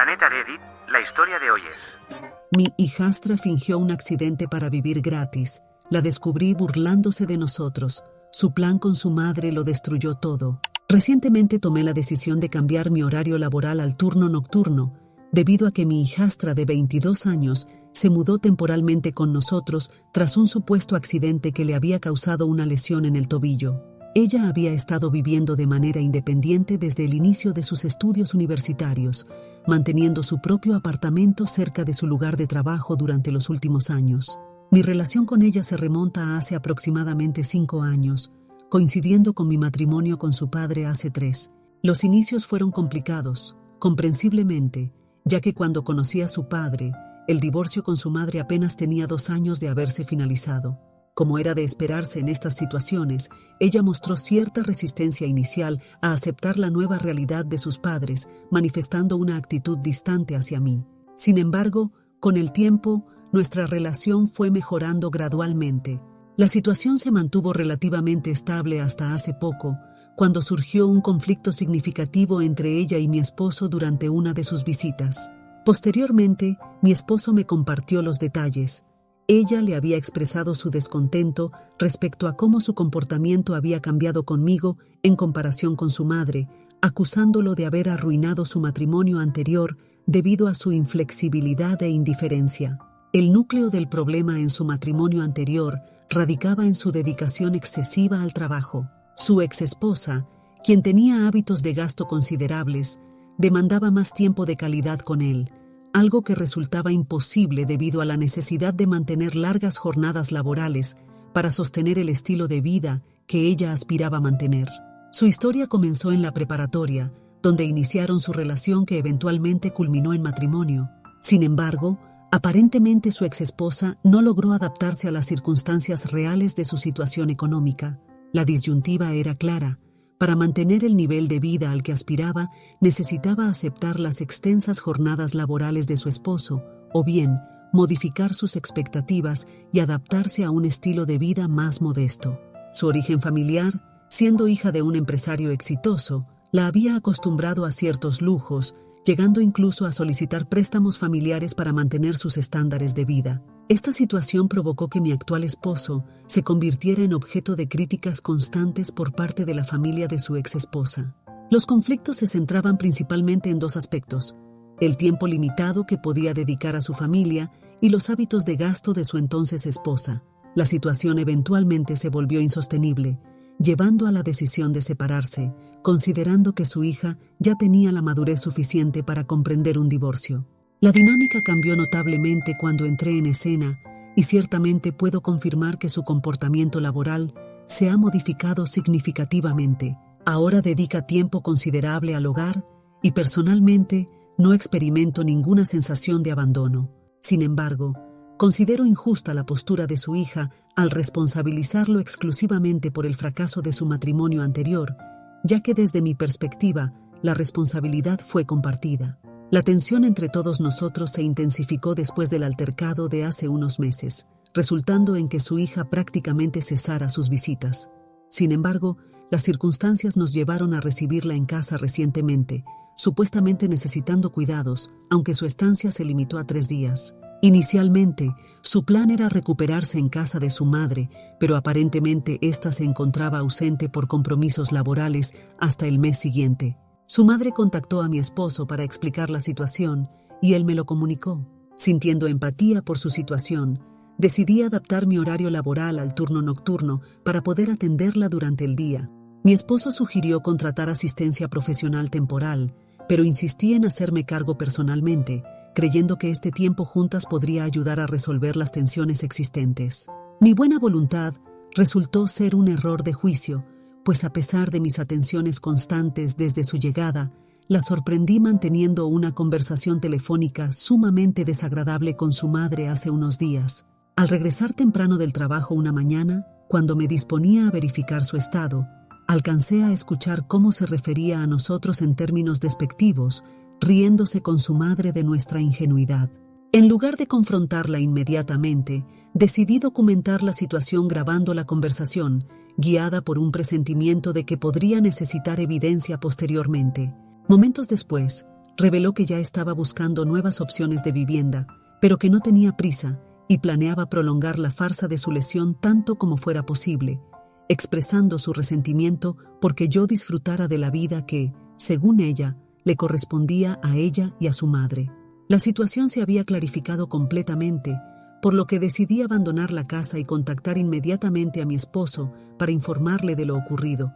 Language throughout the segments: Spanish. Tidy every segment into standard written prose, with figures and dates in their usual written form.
Planeta Reddit, la historia de hoy es... Mi hijastra fingió un accidente para vivir gratis. La descubrí burlándose de nosotros. Su plan con su madre lo destruyó todo. Recientemente tomé la decisión de cambiar mi horario laboral al turno nocturno, debido a que mi hijastra de 22 años se mudó temporalmente con nosotros tras un supuesto accidente que le había causado una lesión en el tobillo. Ella había estado viviendo de manera independiente desde el inicio de sus estudios universitarios, manteniendo su propio apartamento cerca de su lugar de trabajo durante los últimos años. Mi relación con ella se remonta a hace aproximadamente 5 años, coincidiendo con mi matrimonio con su padre hace 3. Los inicios fueron complicados, comprensiblemente, ya que cuando conocí a su padre, el divorcio con su madre apenas tenía 2 años de haberse finalizado. Como era de esperarse en estas situaciones, ella mostró cierta resistencia inicial a aceptar la nueva realidad de sus padres, manifestando una actitud distante hacia mí. Sin embargo, con el tiempo, nuestra relación fue mejorando gradualmente. La situación se mantuvo relativamente estable hasta hace poco, cuando surgió un conflicto significativo entre ella y mi esposo durante una de sus visitas. Posteriormente, mi esposo me compartió los detalles. Ella le había expresado su descontento respecto a cómo su comportamiento había cambiado conmigo en comparación con su madre, acusándolo de haber arruinado su matrimonio anterior debido a su inflexibilidad e indiferencia. El núcleo del problema en su matrimonio anterior radicaba en su dedicación excesiva al trabajo. Su exesposa, quien tenía hábitos de gasto considerables, demandaba más tiempo de calidad con él, algo que resultaba imposible debido a la necesidad de mantener largas jornadas laborales para sostener el estilo de vida que ella aspiraba a mantener. Su historia comenzó en la preparatoria, donde iniciaron su relación que eventualmente culminó en matrimonio. Sin embargo, aparentemente su exesposa no logró adaptarse a las circunstancias reales de su situación económica. La disyuntiva era clara. Para mantener el nivel de vida al que aspiraba, necesitaba aceptar las extensas jornadas laborales de su esposo, o bien modificar sus expectativas y adaptarse a un estilo de vida más modesto. Su origen familiar, siendo hija de un empresario exitoso, la había acostumbrado a ciertos lujos, llegando incluso a solicitar préstamos familiares para mantener sus estándares de vida. Esta situación provocó que mi actual esposo se convirtiera en objeto de críticas constantes por parte de la familia de su exesposa. Los conflictos se centraban principalmente en 2 aspectos: el tiempo limitado que podía dedicar a su familia y los hábitos de gasto de su entonces esposa. La situación eventualmente se volvió insostenible, llevando a la decisión de separarse, considerando que su hija ya tenía la madurez suficiente para comprender un divorcio. La dinámica cambió notablemente cuando entré en escena y ciertamente puedo confirmar que su comportamiento laboral se ha modificado significativamente. Ahora dedica tiempo considerable al hogar y personalmente no experimento ninguna sensación de abandono. Sin embargo, considero injusta la postura de su hija al responsabilizarlo exclusivamente por el fracaso de su matrimonio anterior, ya que desde mi perspectiva, la responsabilidad fue compartida. La tensión entre todos nosotros se intensificó después del altercado de hace unos meses, resultando en que su hija prácticamente cesara sus visitas. Sin embargo, las circunstancias nos llevaron a recibirla en casa recientemente, supuestamente necesitando cuidados, aunque su estancia se limitó a 3 días. Inicialmente, su plan era recuperarse en casa de su madre, pero aparentemente ésta se encontraba ausente por compromisos laborales hasta el mes siguiente. Su madre contactó a mi esposo para explicar la situación y él me lo comunicó. Sintiendo empatía por su situación, decidí adaptar mi horario laboral al turno nocturno para poder atenderla durante el día. Mi esposo sugirió contratar asistencia profesional temporal, pero insistí en hacerme cargo personalmente, creyendo que este tiempo juntas podría ayudar a resolver las tensiones existentes. Mi buena voluntad resultó ser un error de juicio, pues a pesar de mis atenciones constantes desde su llegada, la sorprendí manteniendo una conversación telefónica sumamente desagradable con su madre hace unos días. Al regresar temprano del trabajo una mañana, cuando me disponía a verificar su estado, alcancé a escuchar cómo se refería a nosotros en términos despectivos, riéndose con su madre de nuestra ingenuidad. En lugar de confrontarla inmediatamente, decidí documentar la situación grabando la conversación, guiada por un presentimiento de que podría necesitar evidencia posteriormente. Momentos después, reveló que ya estaba buscando nuevas opciones de vivienda, pero que no tenía prisa y planeaba prolongar la farsa de su lesión tanto como fuera posible, expresando su resentimiento porque yo disfrutara de la vida que, según ella, le correspondía a ella y a su madre. La situación se había clarificado completamente, por lo que decidí abandonar la casa y contactar inmediatamente a mi esposo para informarle de lo ocurrido.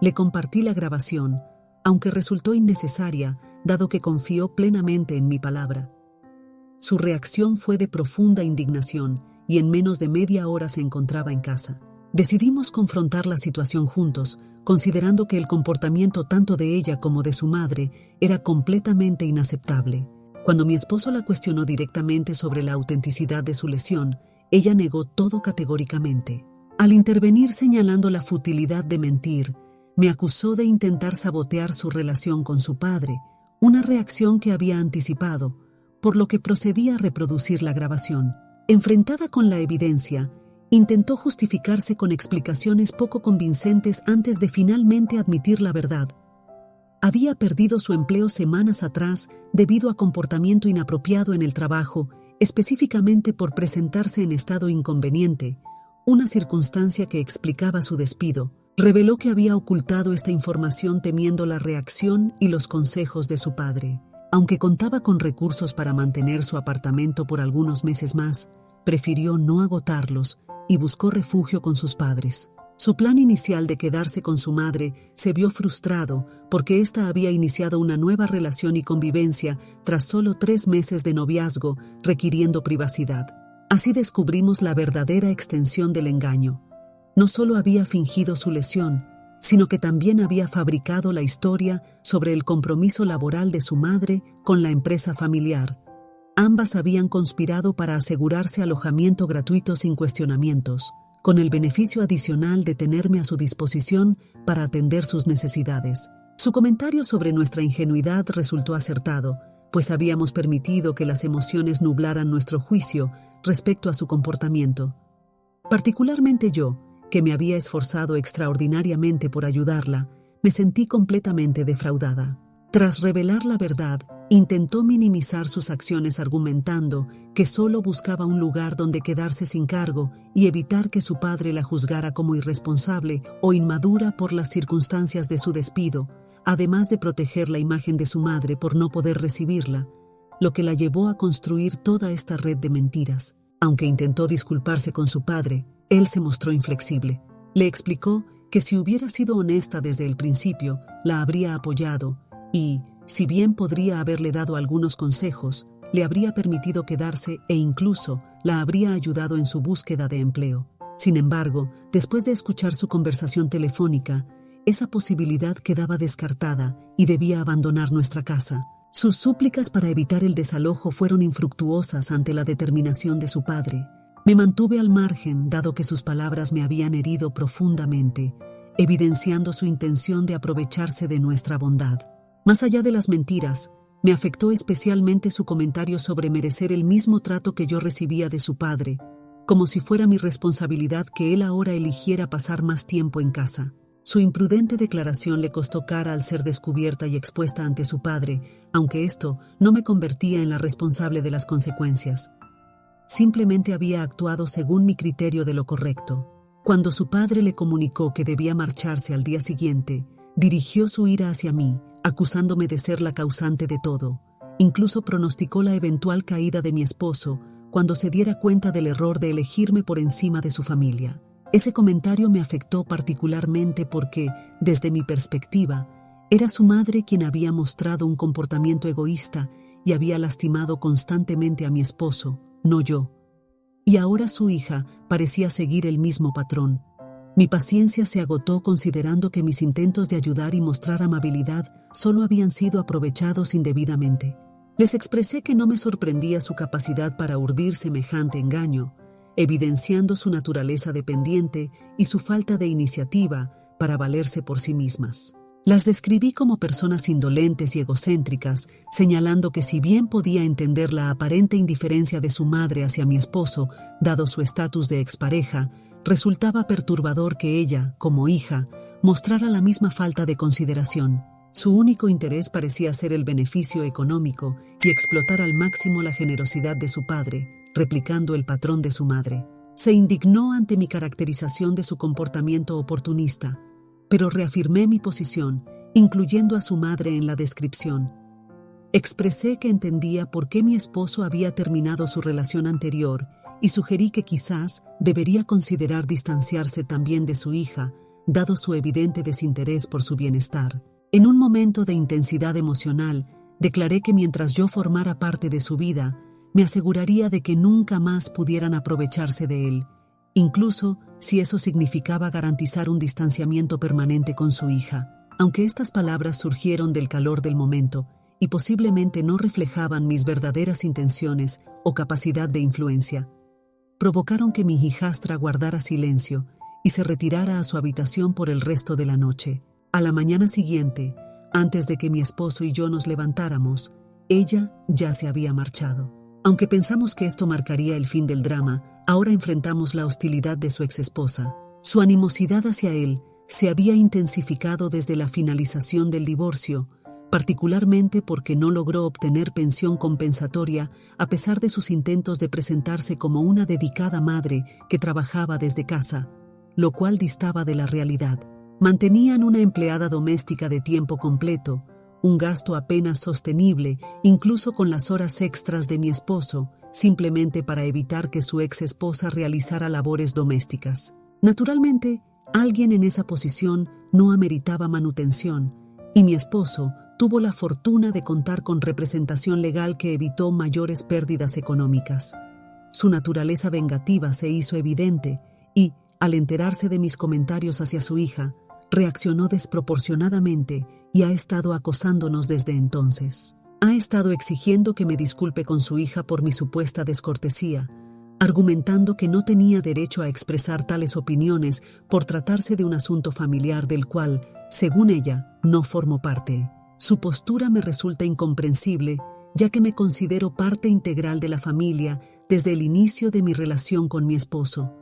Le compartí la grabación, aunque resultó innecesaria, dado que confió plenamente en mi palabra. Su reacción fue de profunda indignación y en menos de media hora se encontraba en casa. Decidimos confrontar la situación juntos, considerando que el comportamiento tanto de ella como de su madre era completamente inaceptable. Cuando mi esposo la cuestionó directamente sobre la autenticidad de su lesión, ella negó todo categóricamente. Al intervenir señalando la futilidad de mentir, me acusó de intentar sabotear su relación con su padre, una reacción que había anticipado, por lo que procedí a reproducir la grabación. Enfrentada con la evidencia, intentó justificarse con explicaciones poco convincentes antes de finalmente admitir la verdad. Había perdido su empleo semanas atrás debido a comportamiento inapropiado en el trabajo, específicamente por presentarse en estado inconveniente, una circunstancia que explicaba su despido. Reveló que había ocultado esta información temiendo la reacción y los consejos de su padre. Aunque contaba con recursos para mantener su apartamento por algunos meses más, prefirió no agotarlos y buscó refugio con sus padres. Su plan inicial de quedarse con su madre se vio frustrado porque ésta había iniciado una nueva relación y convivencia tras solo 3 meses de noviazgo, requiriendo privacidad. Así descubrimos la verdadera extensión del engaño. No solo había fingido su lesión, sino que también había fabricado la historia sobre el compromiso laboral de su madre con la empresa familiar. Ambas habían conspirado para asegurarse alojamiento gratuito sin cuestionamientos, con el beneficio adicional de tenerme a su disposición para atender sus necesidades. Su comentario sobre nuestra ingenuidad resultó acertado, pues habíamos permitido que las emociones nublaran nuestro juicio respecto a su comportamiento. Particularmente yo, que me había esforzado extraordinariamente por ayudarla, me sentí completamente defraudada. Tras revelar la verdad, intentó minimizar sus acciones argumentando que solo buscaba un lugar donde quedarse sin cargo y evitar que su padre la juzgara como irresponsable o inmadura por las circunstancias de su despido, además de proteger la imagen de su madre por no poder recibirla, lo que la llevó a construir toda esta red de mentiras. Aunque intentó disculparse con su padre, él se mostró inflexible. Le explicó que si hubiera sido honesta desde el principio, la habría apoyado y, si bien podría haberle dado algunos consejos, le habría permitido quedarse e incluso la habría ayudado en su búsqueda de empleo. Sin embargo, después de escuchar su conversación telefónica, esa posibilidad quedaba descartada y debía abandonar nuestra casa. Sus súplicas para evitar el desalojo fueron infructuosas ante la determinación de su padre. Me mantuve al margen, dado que sus palabras me habían herido profundamente, evidenciando su intención de aprovecharse de nuestra bondad. Más allá de las mentiras, me afectó especialmente su comentario sobre merecer el mismo trato que yo recibía de su padre, como si fuera mi responsabilidad que él ahora eligiera pasar más tiempo en casa. Su imprudente declaración le costó cara al ser descubierta y expuesta ante su padre, aunque esto no me convertía en la responsable de las consecuencias. Simplemente había actuado según mi criterio de lo correcto. Cuando su padre le comunicó que debía marcharse al día siguiente, dirigió su ira hacia mí, acusándome de ser la causante de todo. Incluso pronosticó la eventual caída de mi esposo cuando se diera cuenta del error de elegirme por encima de su familia. Ese comentario me afectó particularmente porque, desde mi perspectiva, era su madre quien había mostrado un comportamiento egoísta y había lastimado constantemente a mi esposo, no yo. Y ahora su hija parecía seguir el mismo patrón. Mi paciencia se agotó considerando que mis intentos de ayudar y mostrar amabilidad solo habían sido aprovechados indebidamente. Les expresé que no me sorprendía su capacidad para urdir semejante engaño, evidenciando su naturaleza dependiente y su falta de iniciativa para valerse por sí mismas. Las describí como personas indolentes y egocéntricas, señalando que si bien podía entender la aparente indiferencia de su madre hacia mi esposo, dado su estatus de expareja, resultaba perturbador que ella, como hija, mostrara la misma falta de consideración. Su único interés parecía ser el beneficio económico y explotar al máximo la generosidad de su padre, replicando el patrón de su madre. Se indignó ante mi caracterización de su comportamiento oportunista, pero reafirmé mi posición, incluyendo a su madre en la descripción. Expresé que entendía por qué mi esposo había terminado su relación anterior y sugerí que quizás debería considerar distanciarse también de su hija, dado su evidente desinterés por su bienestar. En un momento de intensidad emocional, declaré que mientras yo formara parte de su vida, me aseguraría de que nunca más pudieran aprovecharse de él, incluso si eso significaba garantizar un distanciamiento permanente con su hija. Aunque estas palabras surgieron del calor del momento y posiblemente no reflejaban mis verdaderas intenciones o capacidad de influencia, provocaron que mi hijastra guardara silencio y se retirara a su habitación por el resto de la noche. A la mañana siguiente, antes de que mi esposo y yo nos levantáramos, ella ya se había marchado. Aunque pensamos que esto marcaría el fin del drama, ahora enfrentamos la hostilidad de su exesposa. Su animosidad hacia él se había intensificado desde la finalización del divorcio, particularmente porque no logró obtener pensión compensatoria a pesar de sus intentos de presentarse como una dedicada madre que trabajaba desde casa, lo cual distaba de la realidad. Mantenían una empleada doméstica de tiempo completo, un gasto apenas sostenible, incluso con las horas extras de mi esposo, simplemente para evitar que su ex esposa realizara labores domésticas. Naturalmente, alguien en esa posición no ameritaba manutención, y mi esposo tuvo la fortuna de contar con representación legal que evitó mayores pérdidas económicas. Su naturaleza vengativa se hizo evidente y, al enterarse de mis comentarios hacia su hija, reaccionó desproporcionadamente y ha estado acosándonos desde entonces. Ha estado exigiendo que me disculpe con su hija por mi supuesta descortesía, argumentando que no tenía derecho a expresar tales opiniones por tratarse de un asunto familiar del cual, según ella, no formo parte. Su postura me resulta incomprensible, ya que me considero parte integral de la familia desde el inicio de mi relación con mi esposo.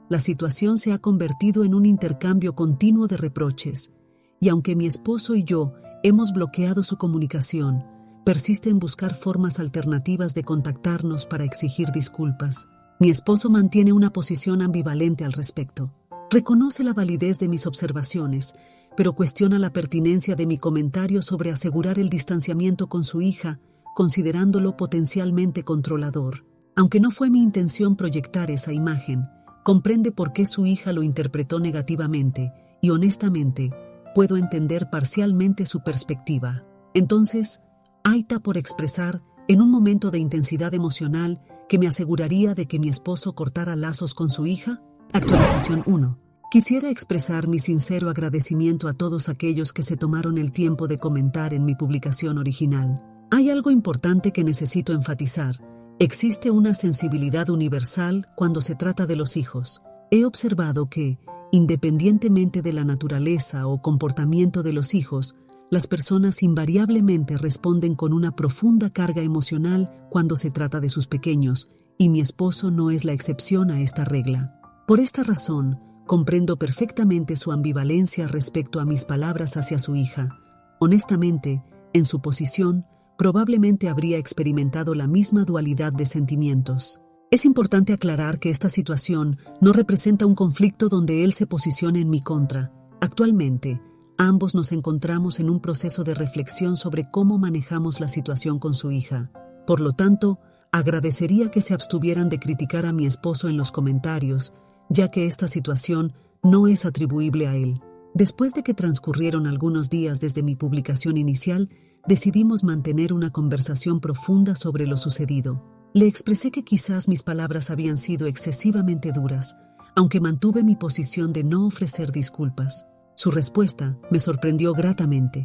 La situación se ha convertido en un intercambio continuo de reproches, y aunque mi esposo y yo hemos bloqueado su comunicación, persiste en buscar formas alternativas de contactarnos para exigir disculpas. Mi esposo mantiene una posición ambivalente al respecto. Reconoce la validez de mis observaciones, pero cuestiona la pertinencia de mi comentario sobre asegurar el distanciamiento con su hija, considerándolo potencialmente controlador. Aunque no fue mi intención proyectar esa imagen, comprende por qué su hija lo interpretó negativamente y, honestamente, puedo entender parcialmente su perspectiva. Entonces, aita por expresar, en un momento de intensidad emocional, que me aseguraría de que mi esposo cortara lazos con su hija. Actualización 1. Quisiera expresar mi sincero agradecimiento a todos aquellos que se tomaron el tiempo de comentar en mi publicación original. Hay algo importante que necesito enfatizar. Existe una sensibilidad universal cuando se trata de los hijos. He observado que, independientemente de la naturaleza o comportamiento de los hijos, las personas invariablemente responden con una profunda carga emocional cuando se trata de sus pequeños, y mi esposo no es la excepción a esta regla. Por esta razón, comprendo perfectamente su ambivalencia respecto a mis palabras hacia su hija. Honestamente, en su posición, probablemente habría experimentado la misma dualidad de sentimientos. Es importante aclarar que esta situación no representa un conflicto donde él se posicione en mi contra. Actualmente, ambos nos encontramos en un proceso de reflexión sobre cómo manejamos la situación con su hija. Por lo tanto, agradecería que se abstuvieran de criticar a mi esposo en los comentarios, ya que esta situación no es atribuible a él. Después de que transcurrieron algunos días desde mi publicación inicial, decidimos mantener una conversación profunda sobre lo sucedido. Le expresé que quizás mis palabras habían sido excesivamente duras, aunque mantuve mi posición de no ofrecer disculpas. Su respuesta me sorprendió gratamente.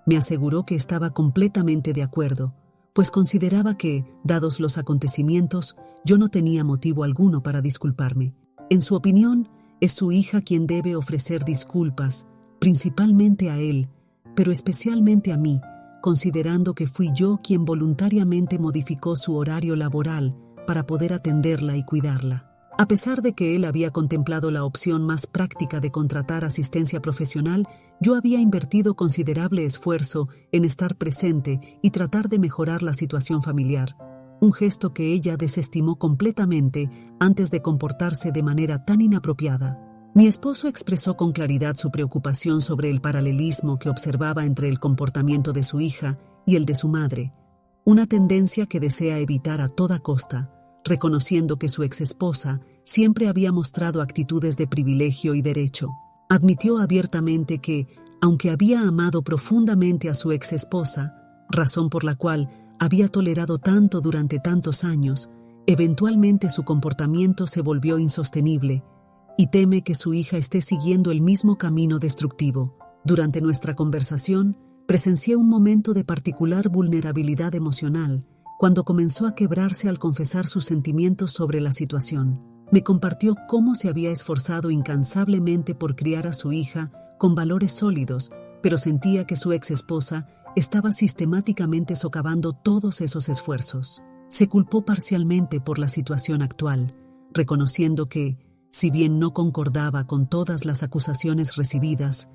Me aseguró que estaba completamente de acuerdo, pues consideraba que, dados los acontecimientos, yo no tenía motivo alguno para disculparme. En su opinión, es su hija quien debe ofrecer disculpas, principalmente a él, pero especialmente a mí, considerando que fui yo quien voluntariamente modificó su horario laboral para poder atenderla y cuidarla. A pesar de que él había contemplado la opción más práctica de contratar asistencia profesional, yo había invertido considerable esfuerzo en estar presente y tratar de mejorar la situación familiar, un gesto que ella desestimó completamente antes de comportarse de manera tan inapropiada. Mi esposo expresó con claridad su preocupación sobre el paralelismo que observaba entre el comportamiento de su hija y el de su madre, una tendencia que desea evitar a toda costa, reconociendo que su exesposa siempre había mostrado actitudes de privilegio y derecho. Admitió abiertamente que, aunque había amado profundamente a su exesposa, razón por la cual había tolerado tanto durante tantos años, eventualmente su comportamiento se volvió insostenible y teme que su hija esté siguiendo el mismo camino destructivo. Durante nuestra conversación, presencié un momento de particular vulnerabilidad emocional cuando comenzó a quebrarse al confesar sus sentimientos sobre la situación. Me compartió cómo se había esforzado incansablemente por criar a su hija con valores sólidos, pero sentía que su exesposa estaba sistemáticamente socavando todos esos esfuerzos. Se culpó parcialmente por la situación actual, reconociendo que, si bien no concordaba con todas las acusaciones recibidas,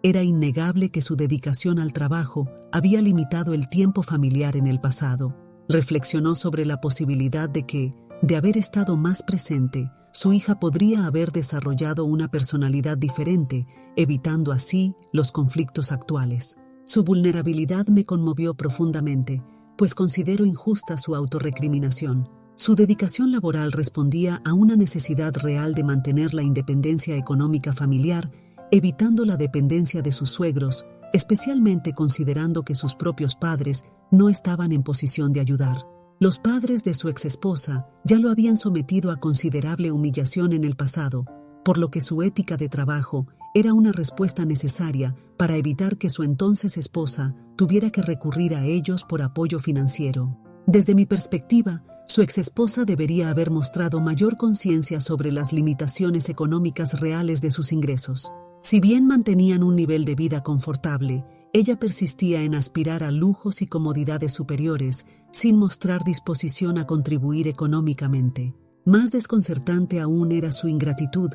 era innegable que su dedicación al trabajo había limitado el tiempo familiar en el pasado. Reflexionó sobre la posibilidad de que, de haber estado más presente, su hija podría haber desarrollado una personalidad diferente, evitando así los conflictos actuales. Su vulnerabilidad me conmovió profundamente, pues considero injusta su autorrecriminación. Su dedicación laboral respondía a una necesidad real de mantener la independencia económica familiar, evitando la dependencia de sus suegros, especialmente considerando que sus propios padres no estaban en posición de ayudar. Los padres de su exesposa ya lo habían sometido a considerable humillación en el pasado, por lo que su ética de trabajo era una respuesta necesaria para evitar que su entonces esposa tuviera que recurrir a ellos por apoyo financiero. Desde mi perspectiva, su exesposa debería haber mostrado mayor conciencia sobre las limitaciones económicas reales de sus ingresos. Si bien mantenían un nivel de vida confortable, ella persistía en aspirar a lujos y comodidades superiores sin mostrar disposición a contribuir económicamente. Más desconcertante aún era su ingratitud.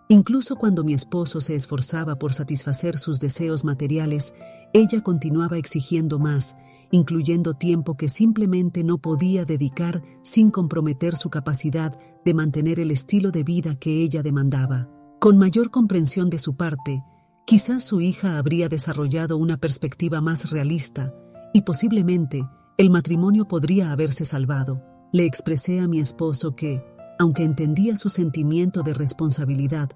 Incluso cuando mi esposo se esforzaba por satisfacer sus deseos materiales, ella continuaba exigiendo más, incluyendo tiempo que simplemente no podía dedicar sin comprometer su capacidad de mantener el estilo de vida que ella demandaba. Con mayor comprensión de su parte, quizás su hija habría desarrollado una perspectiva más realista y posiblemente el matrimonio podría haberse salvado. Le expresé a mi esposo que, aunque entendía su sentimiento de responsabilidad,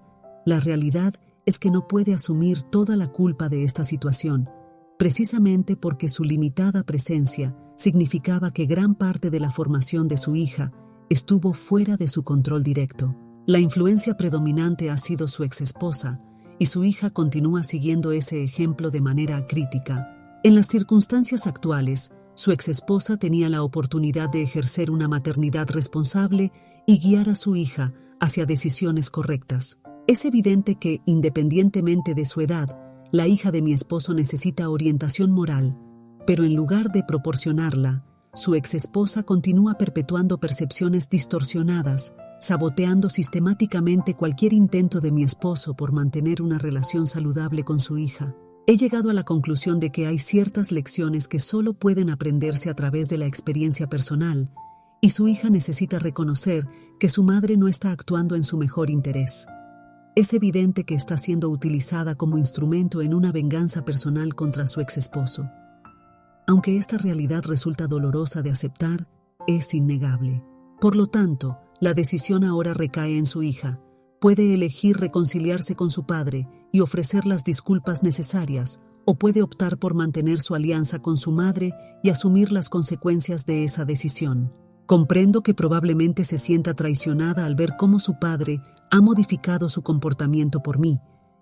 la realidad es que no puede asumir toda la culpa de esta situación, precisamente porque su limitada presencia significaba que gran parte de la formación de su hija estuvo fuera de su control directo. La influencia predominante ha sido su exesposa, y su hija continúa siguiendo ese ejemplo de manera crítica. En las circunstancias actuales, su exesposa tenía la oportunidad de ejercer una maternidad responsable y guiar a su hija hacia decisiones correctas. Es evidente que, independientemente de su edad, la hija de mi esposo necesita orientación moral, pero en lugar de proporcionarla, su exesposa continúa perpetuando percepciones distorsionadas, saboteando sistemáticamente cualquier intento de mi esposo por mantener una relación saludable con su hija. He llegado a la conclusión de que hay ciertas lecciones que solo pueden aprenderse a través de la experiencia personal, y su hija necesita reconocer que su madre no está actuando en su mejor interés. Es evidente que está siendo utilizada como instrumento en una venganza personal contra su exesposo. Aunque esta realidad resulta dolorosa de aceptar, es innegable. Por lo tanto, la decisión ahora recae en su hija. Puede elegir reconciliarse con su padre y ofrecer las disculpas necesarias, o puede optar por mantener su alianza con su madre y asumir las consecuencias de esa decisión. Comprendo que probablemente se sienta traicionada al ver cómo su padre ha modificado su comportamiento por mí,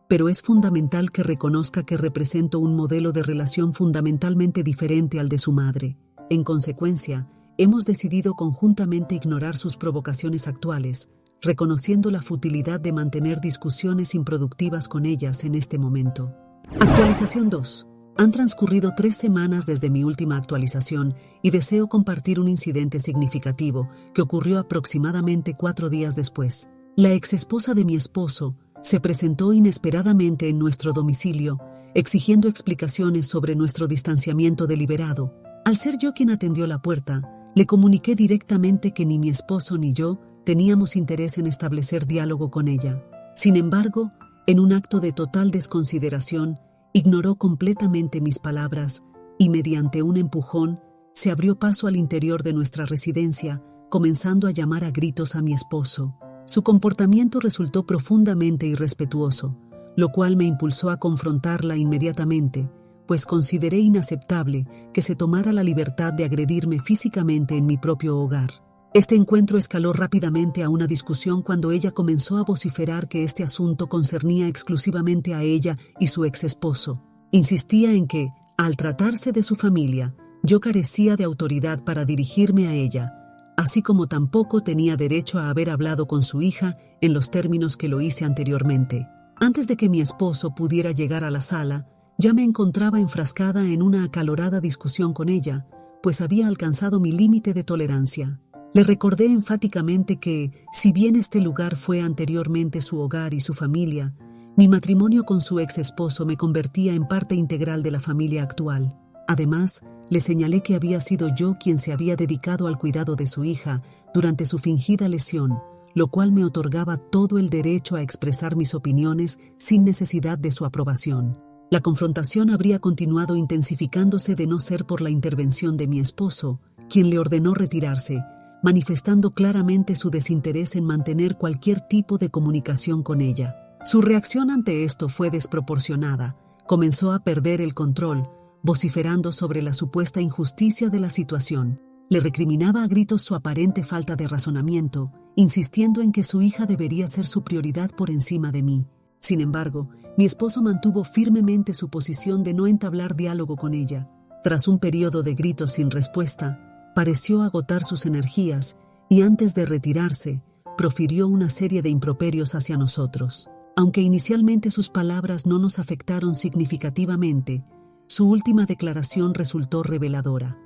pero es fundamental que reconozca que represento un modelo de relación fundamentalmente diferente al de su madre. En consecuencia, hemos decidido conjuntamente ignorar sus provocaciones actuales, reconociendo la futilidad de mantener discusiones improductivas con ellas en este momento. Actualización 2. Han transcurrido 3 semanas desde mi última actualización y deseo compartir un incidente significativo que ocurrió aproximadamente 4 días después. La exesposa de mi esposo se presentó inesperadamente en nuestro domicilio, exigiendo explicaciones sobre nuestro distanciamiento deliberado. Al ser yo quien atendió la puerta, le comuniqué directamente que ni mi esposo ni yo teníamos interés en establecer diálogo con ella. Sin embargo, en un acto de total desconsideración, ignoró completamente mis palabras y, mediante un empujón, se abrió paso al interior de nuestra residencia, comenzando a llamar a gritos a mi esposo. Su comportamiento resultó profundamente irrespetuoso, lo cual me impulsó a confrontarla inmediatamente, pues consideré inaceptable que se tomara la libertad de agredirme físicamente en mi propio hogar. Este encuentro escaló rápidamente a una discusión cuando ella comenzó a vociferar que este asunto concernía exclusivamente a ella y su ex esposo. Insistía en que, al tratarse de su familia, yo carecía de autoridad para dirigirme a ella, así como tampoco tenía derecho a haber hablado con su hija en los términos que lo hice anteriormente. Antes de que mi esposo pudiera llegar a la sala, ya me encontraba enfrascada en una acalorada discusión con ella, pues había alcanzado mi límite de tolerancia. Le recordé enfáticamente que, si bien este lugar fue anteriormente su hogar y su familia, mi matrimonio con su ex esposo me convertía en parte integral de la familia actual. Además, le señalé que había sido yo quien se había dedicado al cuidado de su hija durante su fingida lesión, lo cual me otorgaba todo el derecho a expresar mis opiniones sin necesidad de su aprobación. La confrontación habría continuado intensificándose de no ser por la intervención de mi esposo, quien le ordenó retirarse, manifestando claramente su desinterés en mantener cualquier tipo de comunicación con ella. Su reacción ante esto fue desproporcionada. Comenzó a perder el control, vociferando sobre la supuesta injusticia de la situación. Le recriminaba a gritos su aparente falta de razonamiento, insistiendo en que su hija debería ser su prioridad por encima de mí. Sin embargo, mi esposo mantuvo firmemente su posición de no entablar diálogo con ella. Tras un periodo de gritos sin respuesta, pareció agotar sus energías y antes de retirarse, profirió una serie de improperios hacia nosotros. Aunque inicialmente sus palabras no nos afectaron significativamente, su última declaración resultó reveladora.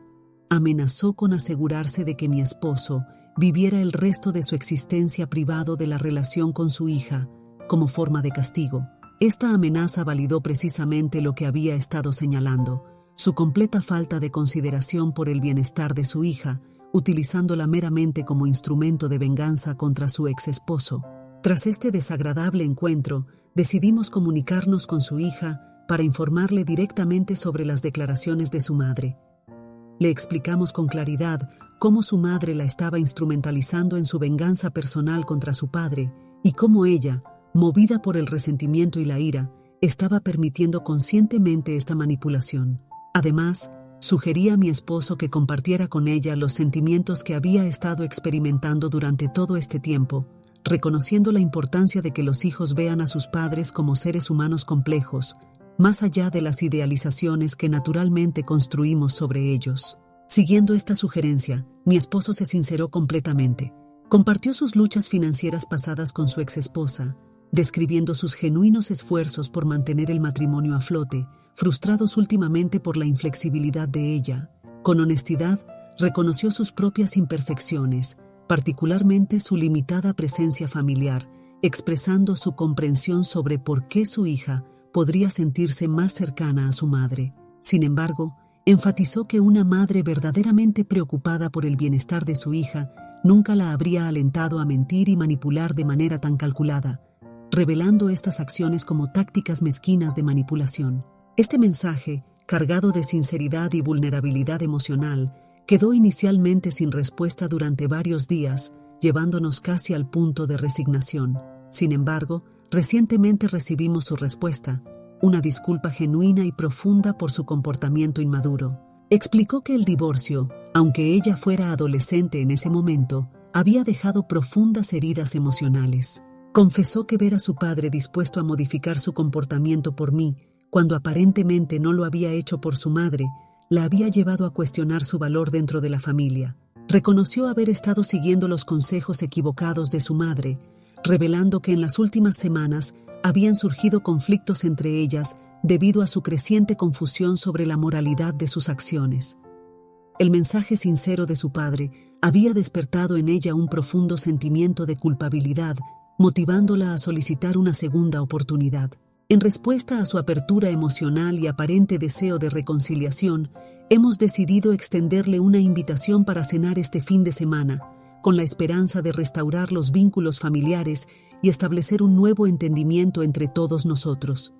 Amenazó con asegurarse de que mi esposo viviera el resto de su existencia privado de la relación con su hija, como forma de castigo. Esta amenaza validó precisamente lo que había estado señalando: su completa falta de consideración por el bienestar de su hija, utilizándola meramente como instrumento de venganza contra su ex esposo. Tras este desagradable encuentro, decidimos comunicarnos con su hija para informarle directamente sobre las declaraciones de su madre. Le explicamos con claridad cómo su madre la estaba instrumentalizando en su venganza personal contra su padre y cómo ella, movida por el resentimiento y la ira, estaba permitiendo conscientemente esta manipulación. Además, sugerí a mi esposo que compartiera con ella los sentimientos que había estado experimentando durante todo este tiempo, reconociendo la importancia de que los hijos vean a sus padres como seres humanos complejos, más allá de las idealizaciones que naturalmente construimos sobre ellos. Siguiendo esta sugerencia, mi esposo se sinceró completamente. Compartió sus luchas financieras pasadas con su exesposa, describiendo sus genuinos esfuerzos por mantener el matrimonio a flote, frustrados últimamente por la inflexibilidad de ella. Con honestidad, reconoció sus propias imperfecciones, particularmente su limitada presencia familiar, expresando su comprensión sobre por qué su hija podría sentirse más cercana a su madre. Sin embargo, enfatizó que una madre verdaderamente preocupada por el bienestar de su hija nunca la habría alentado a mentir y manipular de manera tan calculada, revelando estas acciones como tácticas mezquinas de manipulación. Este mensaje, cargado de sinceridad y vulnerabilidad emocional, quedó inicialmente sin respuesta durante varios días, llevándonos casi al punto de resignación. Sin embargo, recientemente recibimos su respuesta, una disculpa genuina y profunda por su comportamiento inmaduro. Explicó que el divorcio, aunque ella fuera adolescente en ese momento, había dejado profundas heridas emocionales. Confesó que ver a su padre dispuesto a modificar su comportamiento por mí, cuando aparentemente no lo había hecho por su madre, la había llevado a cuestionar su valor dentro de la familia. Reconoció haber estado siguiendo los consejos equivocados de su madre, revelando que en las últimas semanas habían surgido conflictos entre ellas debido a su creciente confusión sobre la moralidad de sus acciones. El mensaje sincero de su padre había despertado en ella un profundo sentimiento de culpabilidad, motivándola a solicitar una segunda oportunidad. En respuesta a su apertura emocional y aparente deseo de reconciliación, hemos decidido extenderle una invitación para cenar este fin de semana, con la esperanza de restaurar los vínculos familiares y establecer un nuevo entendimiento entre todos nosotros.